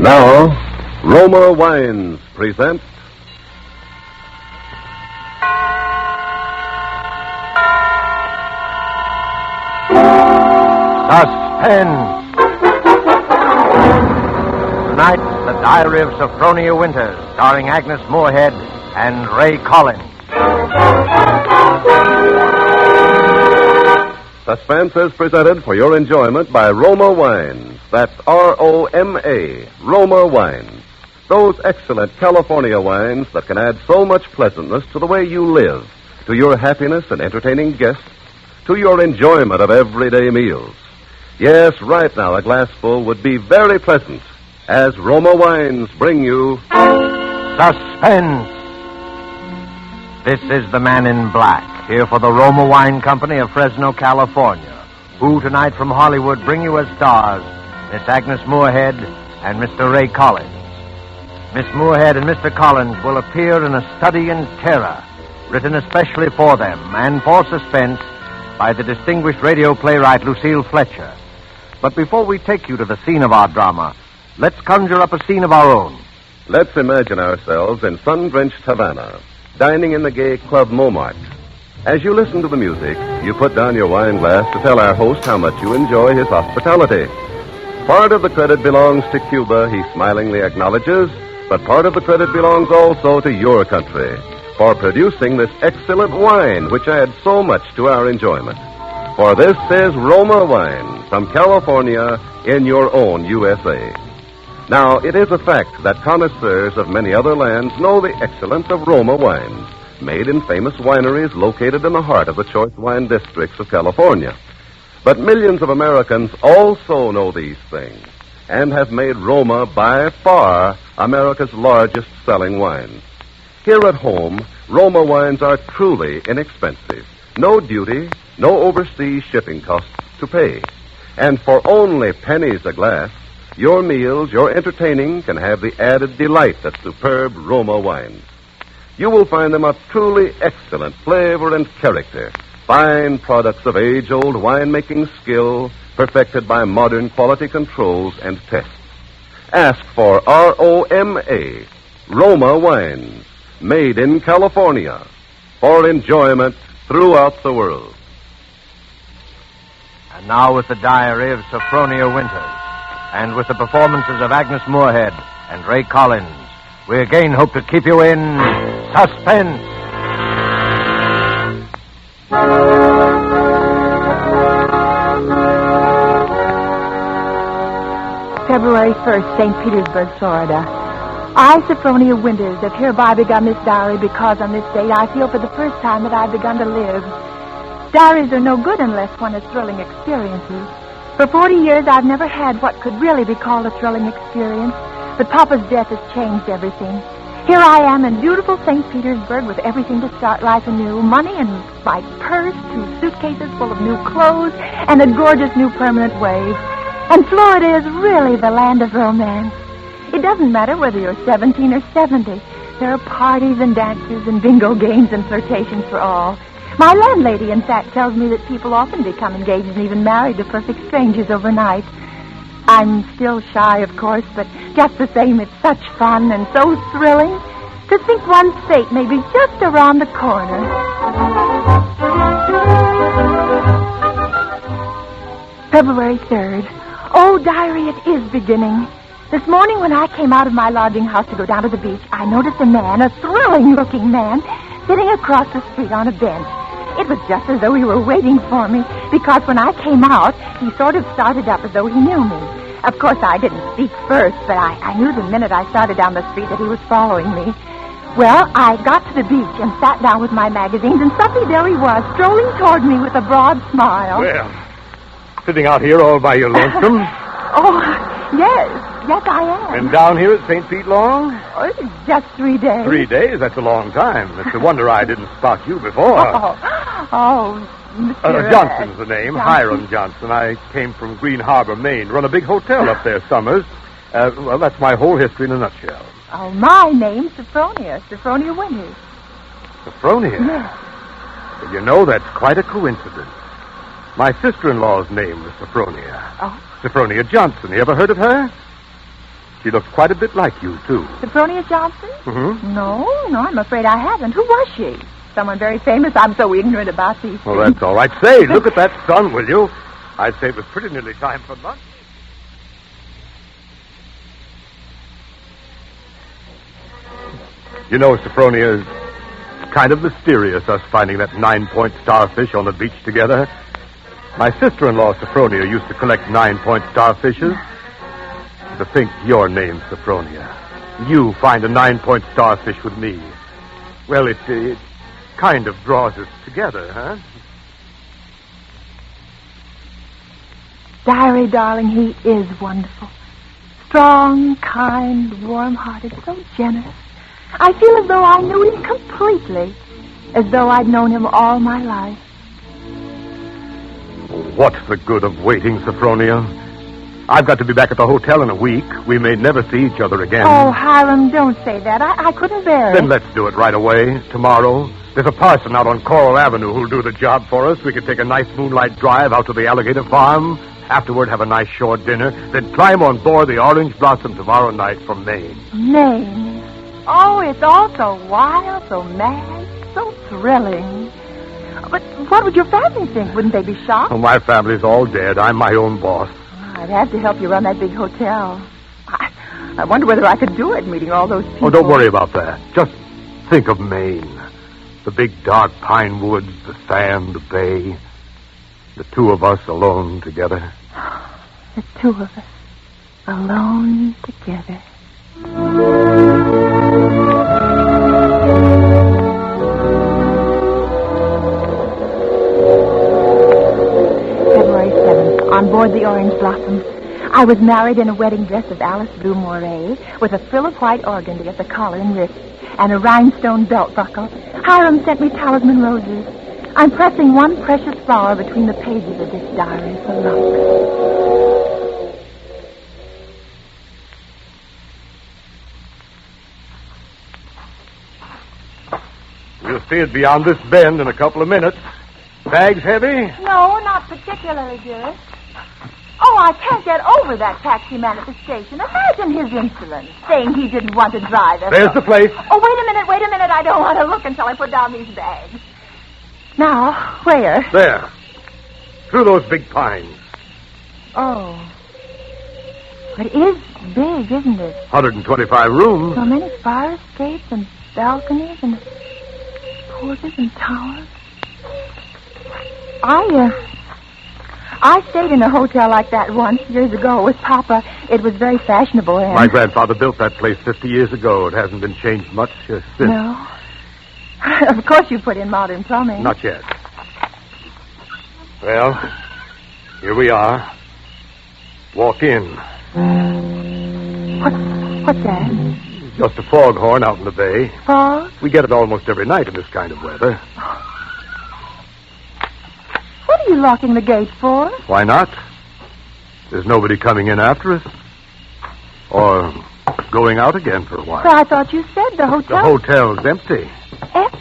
Now, Roma Wines present Suspense. Tonight, The Diary of Sophronia Winters, starring Agnes Moorehead and Ray Collins. Suspense is presented for your enjoyment by Roma Wines. That's R-O-M-A, Roma Wines. Those excellent California wines that can add so much pleasantness to the way you live, to your happiness in entertaining guests, to your enjoyment of everyday meals. Yes, right now a glassful would be very pleasant as Roma Wines bring you Suspense. This is the Man in Black, here for the Roma Wine Company of Fresno, California, who tonight from Hollywood bring you as stars Miss Agnes Moorehead and Mr. Ray Collins. Miss Moorehead and Mr. Collins will appear in A Study in Terror, written especially for them and for suspense by the distinguished radio playwright Lucille Fletcher. But before we take you to the scene of our drama, let's conjure up a scene of our own. Let's imagine ourselves in sun-drenched Havana, dining in the gay Club Montmartre. As you listen to the music, you put down your wine glass to tell our host how much you enjoy his hospitality. Part of the credit belongs to Cuba, he smilingly acknowledges, but part of the credit belongs also to your country for producing this excellent wine which adds so much to our enjoyment. For this is Roma Wine from California in your own USA. Now, it is a fact that connoisseurs of many other lands know the excellence of Roma wines, made in famous wineries located in the heart of the choice wine districts of California. But millions of Americans also know these things and have made Roma by far America's largest selling wines. Here at home, Roma wines are truly inexpensive. No duty, no overseas shipping costs to pay. And for only pennies a glass, your meals, your entertaining can have the added delight of superb Roma wines. You will find them of truly excellent flavor and character, fine products of age-old winemaking skill perfected by modern quality controls and tests. Ask for R-O-M-A, Roma Wines, made in California, for enjoyment throughout the world. And now with the Diary of Sophronia Winters, and with the performances of Agnes Moorehead and Ray Collins, we again hope to keep you in suspense. February 1st, St. Petersburg, Florida. I, Sophronia Winters, have hereby begun this diary because on this date I feel for the first time that I've begun to live. Diaries are no good unless one has thrilling experiences. For 40 years I've never had what could really be called a thrilling experience, but Papa's death has changed everything. Here I am in beautiful St. Petersburg with everything to start life anew, money in my purse, 2 suitcases full of new clothes, and a gorgeous new permanent wave. And Florida is really the land of romance. It doesn't matter whether you're 17 or 70. There are parties and dances and bingo games and flirtations for all. My landlady, in fact, tells me that people often become engaged and even married to perfect strangers overnight. I'm still shy, of course, but just the same, it's such fun and so thrilling to think one's fate may be just around the corner. February 3rd. Oh, diary, it is beginning. This morning when I came out of my lodging house to go down to the beach, I noticed a man, a thrilling-looking man, sitting across the street on a bench. It was just as though he were waiting for me, because when I came out, he sort of started up as though he knew me. Of course, I didn't speak first, but I knew the minute I started down the street that he was following me. Well, I got to the beach and sat down with my magazines, and suddenly there he was, strolling toward me with a broad smile. Well, sitting out here all by your lonesome? Oh, yes, I am. And down here at St. Pete long? Oh, it's just 3 days. 3 days? That's a long time. It's a wonder I didn't spot you before. Mr. Johnson's the name, Johnson. Hiram Johnson. I came from Green Harbor, Maine. Run a big hotel up there summers. Well, that's my whole history in a nutshell. Oh, my name's Sophronia Winters. Sophronia? Yes. Well, you know, that's quite a coincidence. My sister-in-law's name was Sophronia. Oh. Sophronia Johnson. You ever heard of her? She looks quite a bit like you, too. Sophronia Johnson? Mm-hmm. No, I'm afraid I haven't. Who was she? Someone very famous? I'm so ignorant about these Well, things. that's all right. Say, look at that sun, will you? I'd say it was pretty nearly time for lunch. You know, Sophronia, it's kind of mysterious, us finding that 9-point starfish on the beach together. My sister-in-law, Sophronia, used to collect 9-point starfishes. To think your name's Sophronia. You find a 9-point starfish with me. Well, it kind of draws us together, huh? Diary, darling, he is wonderful. Strong, kind, warm-hearted, so generous. I feel as though I knew him completely, as though I'd known him all my life. What's the good of waiting, Sophronia? I've got to be back at the hotel in a week. We may never see each other again. Oh, Hiram, don't say that. I couldn't bear it. Then let's do it right away, tomorrow. There's a parson out on Coral Avenue who'll do the job for us. We could take a nice moonlight drive out to the alligator farm. Afterward, have a nice shore dinner. Then climb on board the Orange Blossom tomorrow night from Maine. Maine? Oh, it's all so wild, so mad, so thrilling. But what would your family think? Wouldn't they be shocked? Oh, my family's all dead. I'm my own boss. I'd have to help you run that big hotel. I wonder whether I could do it, meeting all those people. Oh, don't worry about that. Just think of Maine. The big dark pine woods, the sand, the bay. The two of us alone together. The two of us alone together. February 7th, on board the Orange Blossom. I was married in a wedding dress of Alice Blue Moray, with a frill of white organdy at the collar and wrist, and a rhinestone belt buckle. Hiram sent me talisman roses. I'm pressing one precious flower between the pages of this diary for luck. We'll see it beyond this bend in a couple of minutes. Bags heavy? No, not particularly, dearest. Oh, I can't get over that taxi man at the station. Imagine his insolence, saying he didn't want to drive us. There's the place. Oh, wait a minute. I don't want to look until I put down these bags. Now, where? There. Through those big pines. Oh. It is big, isn't it? 125 rooms. So many fire escapes and balconies and porches and towers. I stayed in a hotel like that once, years ago, with Papa. It was very fashionable then. My grandfather built that place 50 years ago. It hasn't been changed much since. No. Of course you put in modern plumbing. Not yet. Well, here we are. Walk in. What's that? Just a foghorn out in the bay. Fog? We get it almost every night in this kind of weather. What are you locking the gate for? Why not? There's nobody coming in after us. Or going out again for a while. But I thought you said the hotel... The hotel's empty. Empty?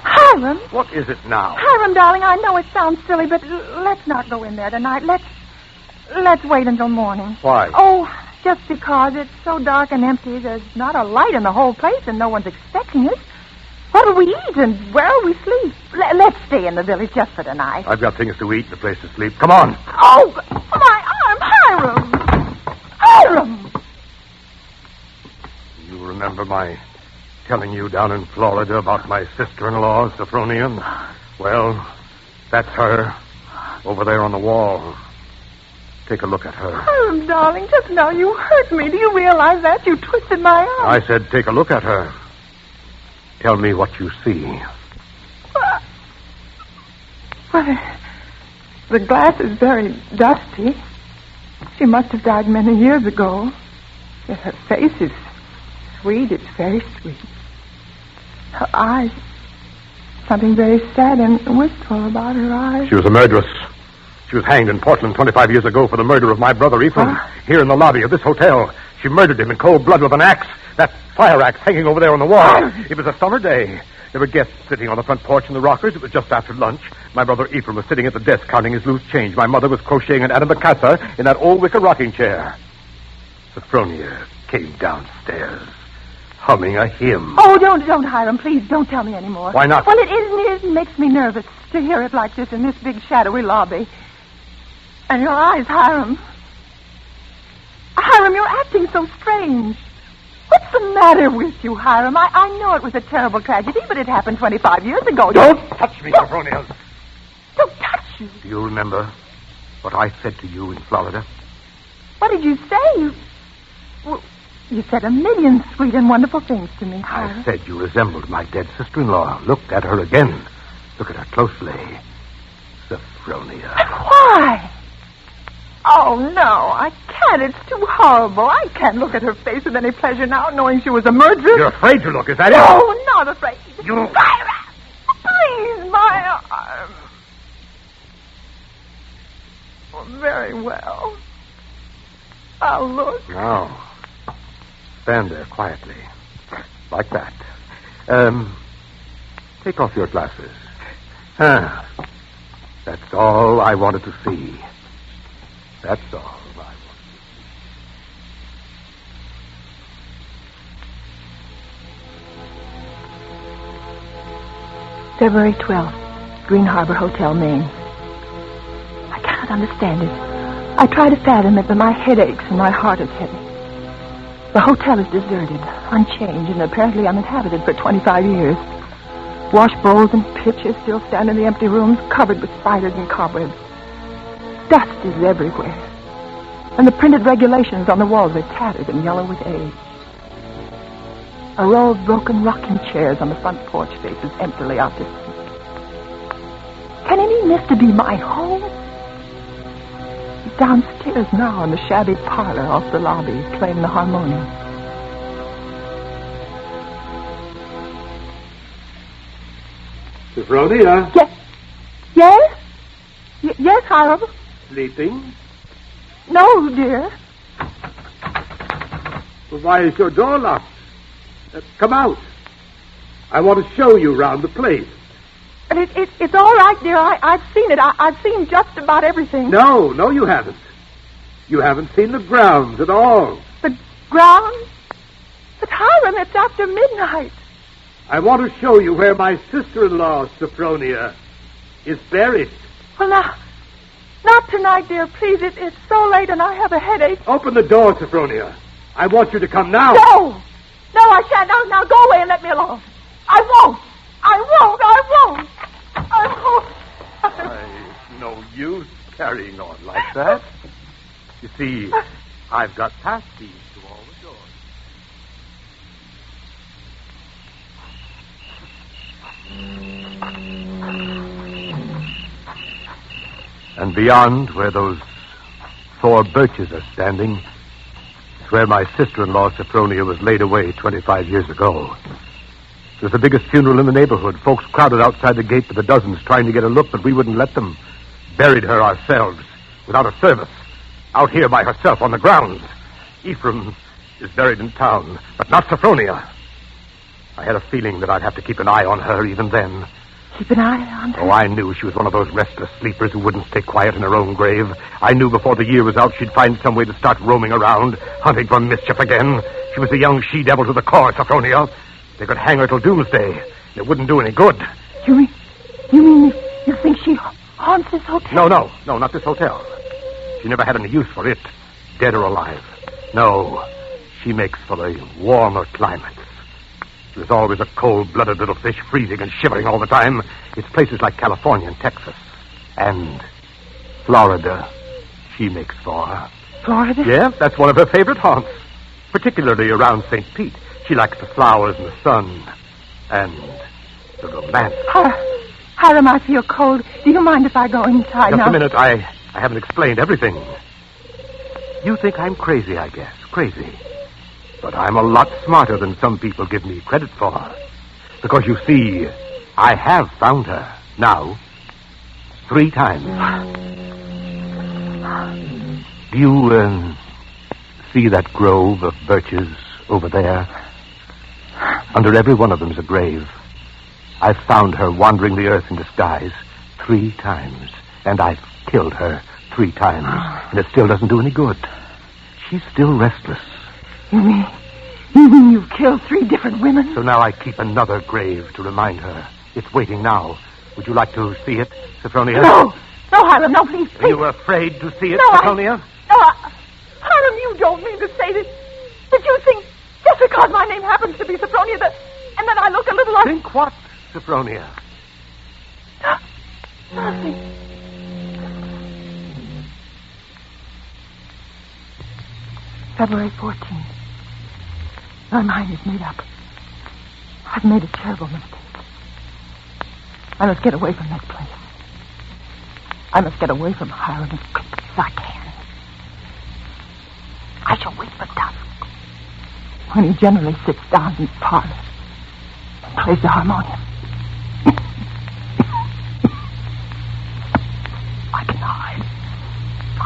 Hiram? What is it now? Hiram, darling, I know it sounds silly, but let's not go in there tonight. Let's wait until morning. Why? Oh, just because it's so dark and empty. There's not a light in the whole place, and no one's expecting us. What will we eat, and where will we sleep? Let's stay in the village just for tonight. I've got things to eat and a place to sleep. Come on. Oh, my arm, Hiram! Hiram! You remember my telling you down in Florida about my sister-in-law, Sophronia? Well, that's her, over there on the wall. Take a look at her. Hiram, darling, just now you hurt me. Do you realize that? You twisted my arm. I said take a look at her. Tell me what you see. Well, the glass is very dusty. She must have died many years ago. Yet her face is sweet. It's very sweet. Her eyes, something very sad and wistful about her eyes. She was a murderess. She was hanged in Portland 25 years ago for the murder of my brother Ephraim. Here in the lobby of this hotel. She murdered him in cold blood with an axe. That fire axe hanging over there on the wall. It was a summer day. There were guests sitting on the front porch in the rockers. It was just after lunch. My brother Ephraim was sitting at the desk counting his loose change. My mother was crocheting an antimacassar in that old wicker rocking chair. Sophronia came downstairs, humming a hymn. Oh, don't, Hiram. Please, don't tell me anymore. Why not? Well, it makes me nervous to hear it like this in this big, shadowy lobby. And your eyes, Hiram. Hiram, you're acting so strange. What's the matter with you, Hiram? I know it was a terrible tragedy, but it happened 25 years ago. Don't touch me, Sophronia. Don't touch you. Do you remember what I said to you in Florida? What did you say? You said a million sweet and wonderful things to me, Hiram. I said you resembled my dead sister-in-law. Look at her again. Look at her closely. Sophronia. Why? Oh, no, I can't. It's too horrible. I can't look at her face with any pleasure now, knowing she was a murderess. You're afraid to look, is that it? No, not afraid. You... Hiram! Please, my arm. Oh, very well. I'll look. Now, stand there quietly. Like that. Take off your glasses. That's all I wanted to see. That's all I wanted. February 12th, Green Harbor Hotel, Maine. I cannot understand it. I try to fathom it, but my head aches and my heart is heavy. The hotel is deserted, unchanged, and apparently uninhabited for 25 years. Wash bowls and pitchers still stand in the empty rooms, covered with spiders and cobwebs. Dust is everywhere, and the printed regulations on the walls are tattered and yellow with age. A row of broken rocking chairs on the front porch faces emptily out to sea. Can it mean this to be my home? He's downstairs now in the shabby parlor off the lobby, playing the harmonium. Sophronia? Yes? Yes, Hiram? Sleeping? No, dear. Well, why is your door locked? Come out. I want to show you round the place. It's all right, dear. I've seen it. I've seen just about everything. No, you haven't. You haven't seen the grounds at all. The grounds? But, Hiram, it's after midnight. I want to show you where my sister-in-law, Sophronia, is buried. Well, now, not tonight, dear. Please, it's so late and I have a headache. Open the door, Sophronia. I want you to come now. No, I shan't. Now go away and let me alone. I won't. It's no use carrying on like that. You see, I've got passkeys to all the doors. And beyond, where those 4 birches are standing, is where my sister-in-law, Sophronia, was laid away 25 years ago. It was the biggest funeral in the neighborhood. Folks crowded outside the gate by the dozens trying to get a look, but we wouldn't let them. Buried her ourselves, without a service, out here by herself on the grounds. Ephraim is buried in town, but not Sophronia. I had a feeling that I'd have to keep an eye on her even then. Keep an eye on her? Oh, I knew she was one of those restless sleepers who wouldn't stay quiet in her own grave. I knew before the year was out she'd find some way to start roaming around, hunting for mischief again. She was a young she-devil to the core, Sophronia. They could hang her till doomsday. It wouldn't do any good. You mean you think she haunts this hotel? No, not this hotel. She never had any use for it, dead or alive. No, she makes for the warmer climates. She was always a cold-blooded little fish, freezing and shivering all the time. It's places like California and Texas. And Florida she makes for. Florida? Yeah, that's one of her favorite haunts, particularly around St. Pete. She likes the flowers and the sun and the romance. Hiram, I feel cold. Do you mind if I go inside now? Just a minute. I haven't explained everything. You think I'm crazy, I guess. Crazy. But I'm a lot smarter than some people give me credit for. Because, you see, I have found her now 3 times. Do you see that grove of birches over there? Under every one of them's a grave. I've found her wandering the earth in disguise 3 times. And I've killed her 3 times. And it still doesn't do any good. She's still restless. You mean you've killed 3 different women? So now I keep another grave to remind her. It's waiting now. Would you like to see it, Sophronia? No, Hiram, no, please. Are you afraid to see it, No, Sophronia? Hiram, you don't mean to say that you think just because my name happens to be Sophronia and that I look a little like... Think what, Sophronia? Nothing. February 14th. My mind is made up. I've made a terrible mistake. I must get away from this place. I must get away from Hiram as quickly as I can. I shall wait for dusk, when he generally sits down in his parlor and plays the harmonium. I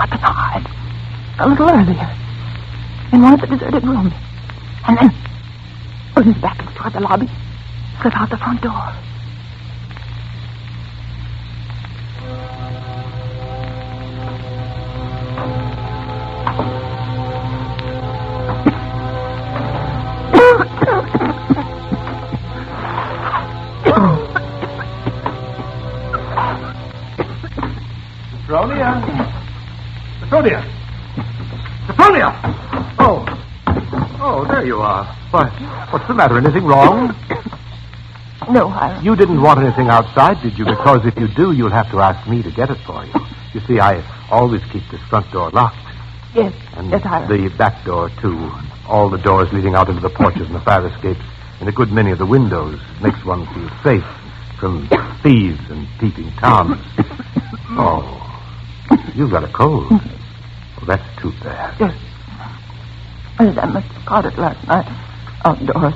can hide a little earlier in one of the deserted rooms, and then, when his back is toward the lobby, slip out the front door. Sophronia! Oh, there you are. Why, what's the matter? Anything wrong? No, Hiram. You didn't want anything outside, did you? Because if you do, you'll have to ask me to get it for you. You see, I always keep this front door locked. Yes, And yes, Hiram. the back door, too. All the doors leading out into the porches and the fire escapes, and a good many of the windows makes one feel safe from thieves and peeping Toms. Oh, you've got a cold. Well, that's too bad. Yes. I must have caught it last night outdoors.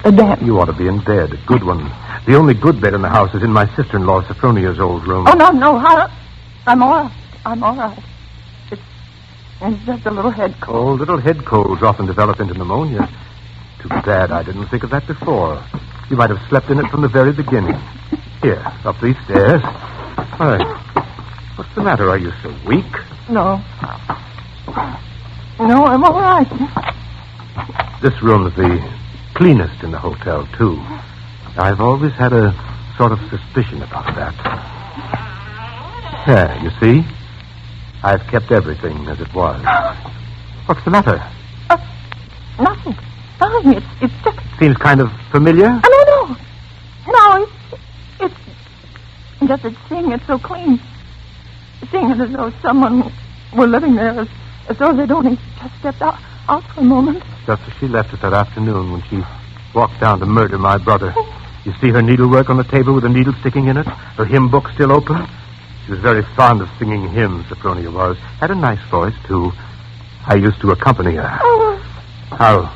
A damp. You ought to be in bed, a good one. The only good bed in the house is in my sister-in-law Sophronia's old room. Oh, no, Hiram. I'm all right. It's just a little head cold. Oh, little head colds often develop into pneumonia. Too bad I didn't think of that before. You might have slept in it from the very beginning. Here, up these stairs. Why, what's the matter? Are you so weak? No, I'm all right. This room's the cleanest in the hotel, too. I've always had a sort of suspicion about that. There, you see? I've kept everything as it was. What's the matter? Nothing. It's just... Seems kind of familiar? No, it's just that seeing it so clean. Seeing it as though someone were living there, as though they'd only just stepped out for a moment. Just as she left us that afternoon when she walked down to murder my brother. You see her needlework on the table with a needle sticking in it? Her hymn book still open? She was very fond of singing hymns, Sophronia was. Had a nice voice, too. I used to accompany her. Oh. I'll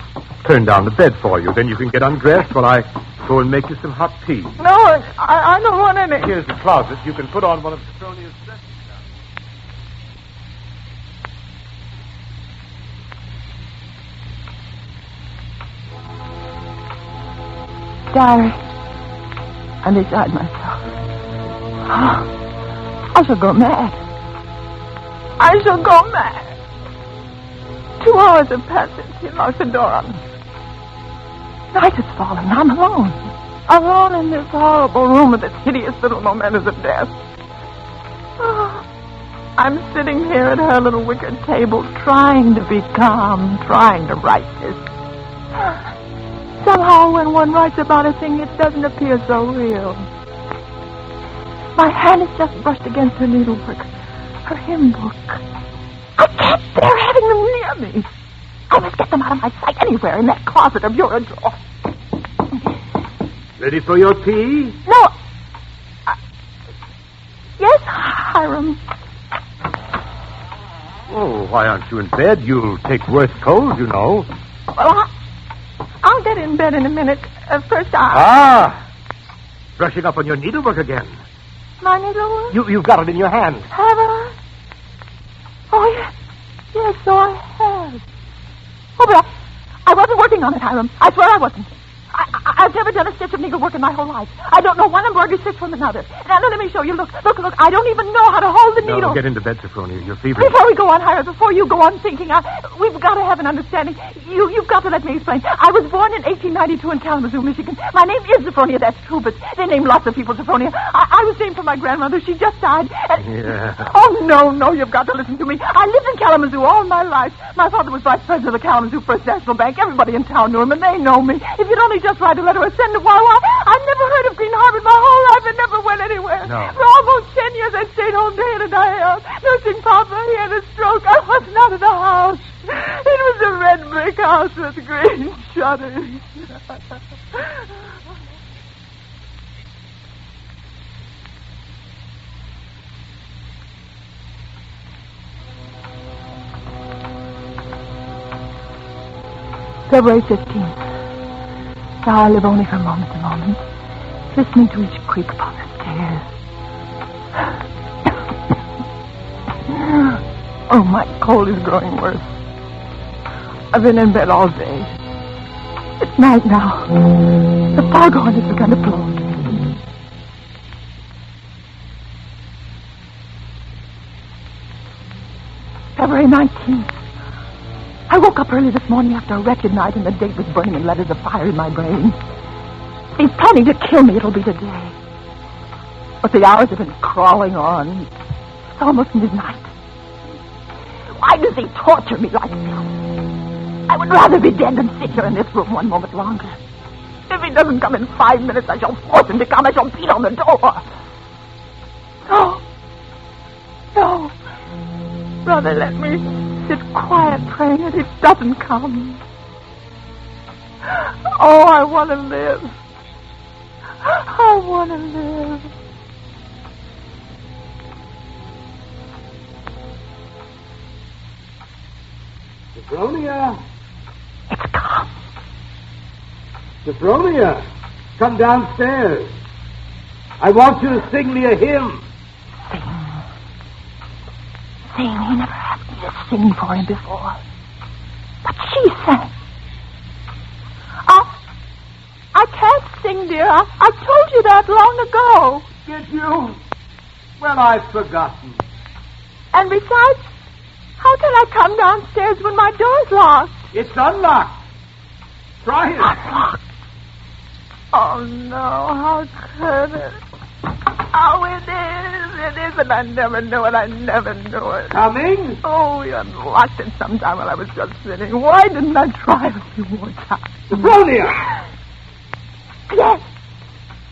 turn down the bed for you. Then you can get undressed while I go and make you some hot tea. No, I don't want any. Here's the closet. You can put on one of Sophronia's dresses. Diary, I'm beside myself. I shall go mad. 2 hours have passed since he locked the door on me. Night has fallen. I'm alone. Alone in this horrible room with its hideous little mementos of death. I'm sitting here at her little wicker table, trying to be calm, trying to write this. Somehow, when one writes about a thing, it doesn't appear so real. My hand is just brushed against her needlework, her hymn book. I can't bear having them near me. I must get them out of my sight anywhere in that closet or bureau drawer. Ready for your tea? No. Yes, Hiram. Oh, why aren't you in bed? You'll take worse cold, you know. Well, I'll get in bed in a minute. First, Brushing up on your needlework again. My needlework? You've got it in your hand. Have I? Oh, yes. Yes, so I have. Oh, but I wasn't working on it, Hiram. I swear I wasn't. I I've never done a stitch of needlework in my whole life. I don't know one embroidery stitch from another. Now, let me show you. Look. I don't even know how to hold the needle. No, get into bed, Sophronia. You're feverish. Before we go on, Hiram, before you go on thinking, we've got to have an understanding. You've got to let me explain. I was born in 1892 in Kalamazoo, Michigan. My name is Sophronia, that's true, but they name lots of people Sophronia. I was named for my grandmother. She just died. Yeah. Oh, no, you've got to listen to me. I lived in Kalamazoo all my life. My father was vice president of the Kalamazoo First National Bank. Everybody in town knew him, and they know me. If you'd only just write a letter or send a wire, I've never heard of Green Harbor my whole life and never went anywhere. No. For almost 10 years, I stayed home day in and day out, nursing Papa. He had a stroke. I wasn't out of the house. It was a red brick house with green shutters. February 15th. Now I live only from moment to moment, listening to each creak upon the stairs. Oh, my cold is growing worse. I've been in bed all day. It's night now. The foghorn has begun to blow again. February 19th. I woke up early this morning after a wretched night, and the date was burning in letters of fire in my brain. He's planning to kill me. It'll be today. But the hours have been crawling on. It's almost midnight. Why does he torture me like this? I would rather be dead than sit here in this room one moment longer. If he doesn't come in 5 minutes, I shall force him to come. I shall beat on the door. No. Brother, let me sit quiet praying that he doesn't come. Oh, I want to live. I want to live. Sophronia! It's come. Sophronia! Come downstairs. I want you to sing me a hymn. Sing. He never asked me to sing for him before. But she sang. I can't sing, dear. I told you that long ago. Did you? Well, I've forgotten. And besides, how can I come downstairs when my door's locked? It's unlocked. Try it. Unlocked? Oh, no. How could it? Oh, it is, and I never knew it. I never knew it. Coming? Oh, you unlocked it sometime while I was just sitting. Why didn't I try it a few more times? Sophronia!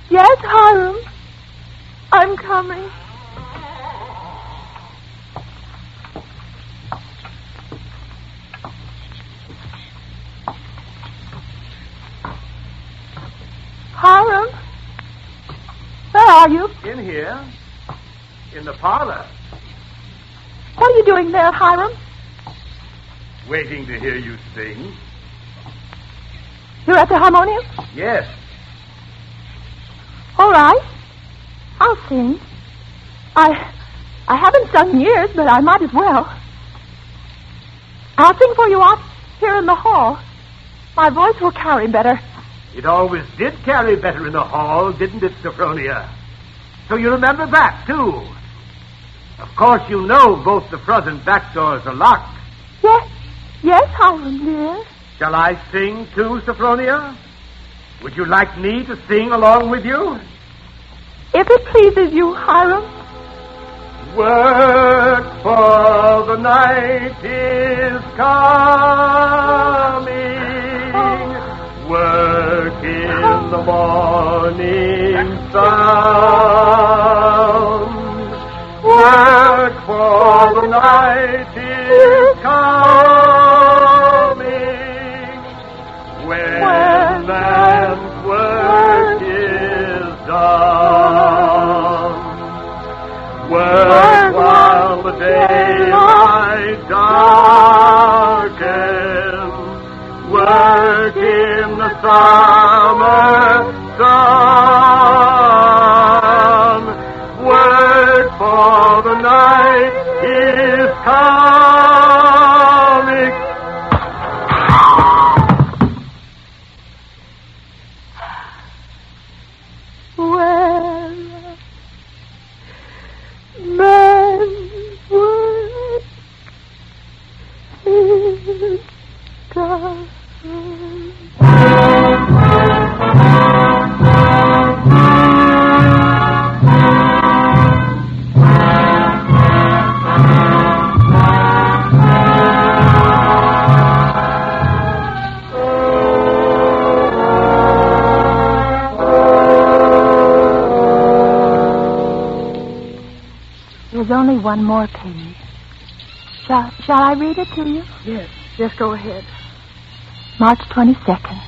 Yes, Hiram. I'm coming. Hiram? Where are you? In here. In the parlor. What are you doing there, Hiram? Waiting to hear you sing. You're at the harmonium? Yes. All right. I'll sing. I haven't sung in years, but I might as well. I'll sing for you out here in the hall. My voice will carry better. It always did carry better in the hall, didn't it, Sophronia? So you remember that, too. Of course, you know both the front and back doors are locked. Yes, Hiram, dear. Shall I sing, too, Sophronia? Would you like me to sing along with you? If it pleases you, Hiram. Work, for the night is coming. Work in the morning sun. Work, for the night is coming. When man's work is done. Work while the daylight darkens. Work in the summer sun. Work, for the night is coming. one more page. Shall I read it to you? Yes, go ahead. March 22nd.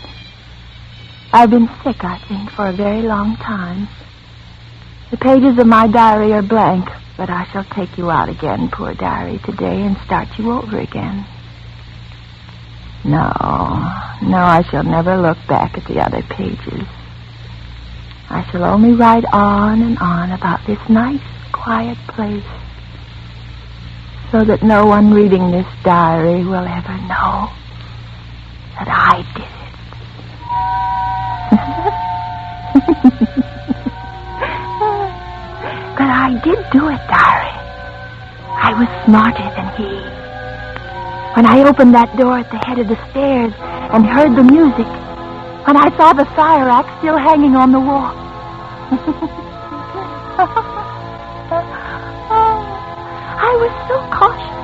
I've been sick, I think, for a very long time. The pages of my diary are blank, but I shall take you out again, poor diary, today and start you over again. No, I shall never look back at the other pages. I shall only write on and on about this nice, quiet place, so that no one reading this diary will ever know that I did it. But I did do it, diary. I was smarter than he. When I opened that door at the head of the stairs and heard the music, when I saw the fire axe still hanging on the wall. I was so cautious,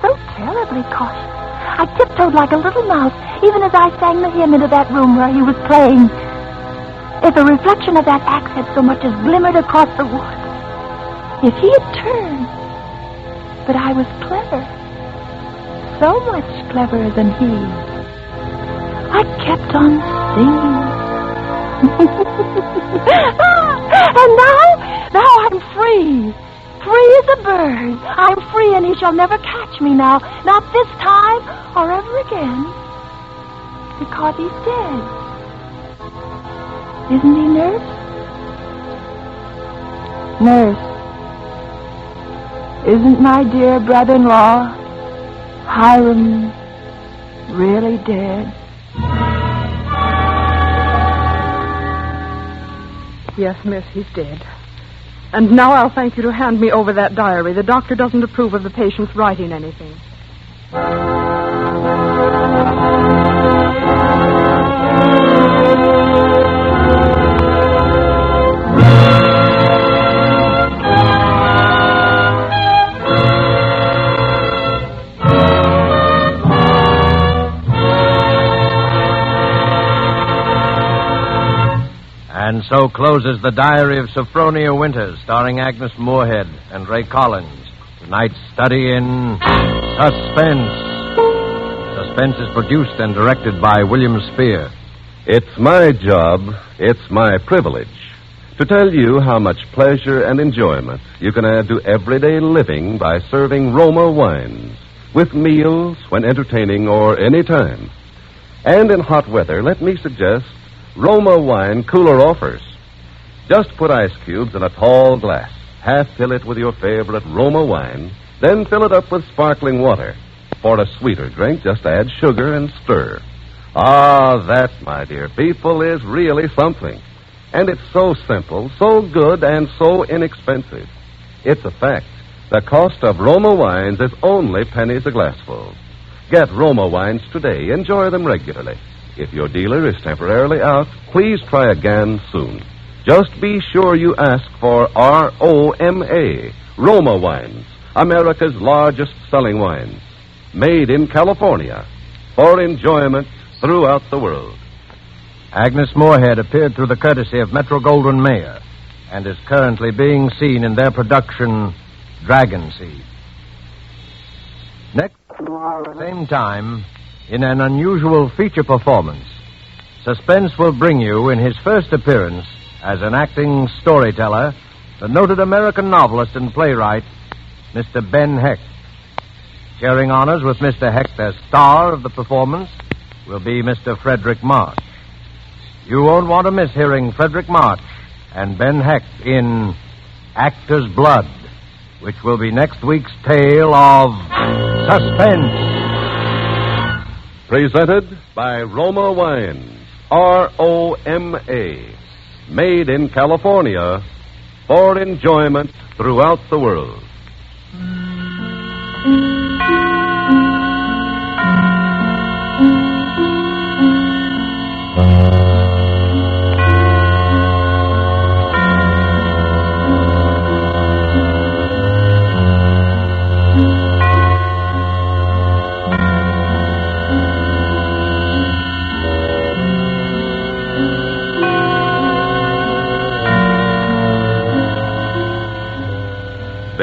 so terribly cautious. I tiptoed like a little mouse, even as I sang the hymn into that room where he was playing. If the reflection of that axe had so much as glimmered across the wood, if he had turned. But I was clever, so much cleverer than he. I kept on singing. And now I'm free. Free as a bird. I'm free and he shall never catch me now. Not this time or ever again. Because he's dead. Isn't he, Nurse? Nurse, isn't my dear brother-in-law, Hiram, really dead? Yes, miss, he's dead. And now I'll thank you to hand me over that diary. The doctor doesn't approve of the patient's writing anything. And so closes The Diary of Sophronia Winters, starring Agnes Moorehead and Ray Collins. Tonight's study in Suspense. Suspense is produced and directed by William Spear. It's my job, it's my privilege, to tell you how much pleasure and enjoyment you can add to everyday living by serving Roma wines, with meals, when entertaining, or any time. And in hot weather, let me suggest Roma wine cooler offers. Just put ice cubes in a tall glass, half fill it with your favorite Roma wine, then fill it up with sparkling water. For a sweeter drink, just add sugar and stir. Ah, that, my dear people, is really something. And it's so simple, so good, and so inexpensive. It's a fact. The cost of Roma wines is only pennies a glassful. Get Roma wines today. Enjoy them regularly. If your dealer is temporarily out, please try again soon. Just be sure you ask for ROMA, Roma wines, America's largest selling wines, made in California, for enjoyment throughout the world. Agnes Moorehead appeared through the courtesy of Metro-Goldwyn-Mayer and is currently being seen in their production, Dragon Seed. Next, same time, in an unusual feature performance, Suspense will bring you, in his first appearance as an acting storyteller, the noted American novelist and playwright, Mr. Ben Hecht. Sharing honors with Mr. Hecht as star of the performance will be Mr. Frederick March. You won't want to miss hearing Frederick March and Ben Hecht in Actor's Blood, which will be next week's tale of Suspense. Presented by Roma Wines, ROMA, made in California for enjoyment throughout the world.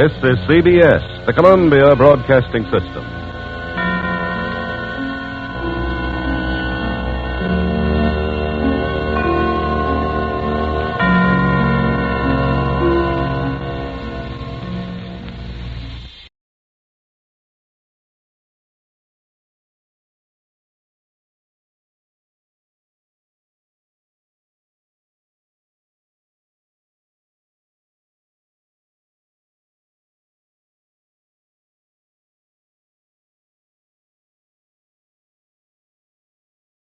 This is CBS, the Columbia Broadcasting System.